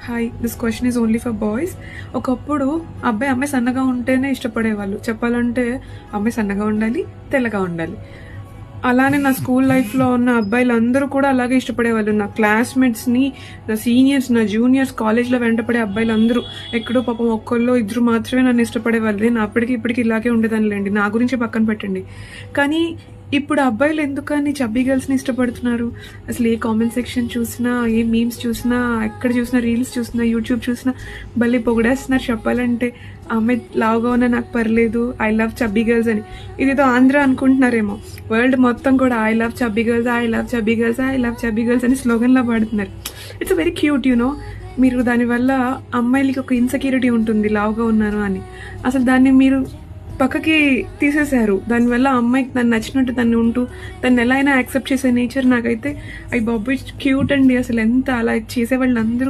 Hi, this question is only for boys. ఒకప్పుడు అమ్మాయి సన్నగా ఉంటేనే ఇష్టపడేవాళ్ళు. చెప్పాలంటే అమ్మాయి సన్నగా ఉండాలి, తెల్లగా ఉండాలి. అలానే నా స్కూల్ లైఫ్లో ఉన్న అబ్బాయిలు అందరూ కూడా అలాగే ఇష్టపడేవాళ్ళు. నా క్లాస్మేట్స్ని, నా సీనియర్స్, నా జూనియర్స్, కాలేజ్లో వెంటపడే అబ్బాయిలు అందరూ ఎక్కడో పాపం ఒక్కళ్ళు ఇద్దరు మాత్రమే నన్ను ఇష్టపడేవాళ్ళు. నేను అప్పటికి ఇప్పటికి ఇలాగే ఉండేదానిలేండి, నా గురించి పక్కన పెట్టండి. కానీ ఇప్పుడు అబ్బాయిలు ఎందుకని చబ్బీ గర్ల్స్ని ఇష్టపడుతున్నారు? అసలు ఏ కామెంట్ సెక్షన్ చూసినా, ఏ మీమ్స్ చూసినా, ఎక్కడ చూసినా, రీల్స్ చూసినా, యూట్యూబ్ చూసినా భలే పొగిడేస్తున్నారు. చెప్పాలంటే అమ్మాయి లావుగా ఉన్నా నాకు పర్లేదు, ఐ లవ్ చబ్బీ గర్ల్స్ అని. ఇదేదో ఆంధ్ర అనుకుంటున్నారేమో, వరల్డ్ మొత్తం కూడా I love chubby girls, I love chubby girls, I love chubby girls అని స్లోగన్లా పాడుతున్నారు. It's very cute you know. మీరు దానివల్ల అమ్మాయిలకి ఒక ఇన్సెక్యూరిటీ ఉంటుంది లావుగా ఉన్నాను అని. అసలు దాన్ని మీరు పక్కకి తీసేశారు. దానివల్ల అమ్మాయికి తను నచ్చినట్టు తను ఉంటూ తను ఎలా అయినా యాక్సెప్ట్ చేసే నేచర్ నాకైతే బాబోయ్ క్యూట్ అండి. అసలు ఎంత అలా చేసేవాళ్ళు అందరూ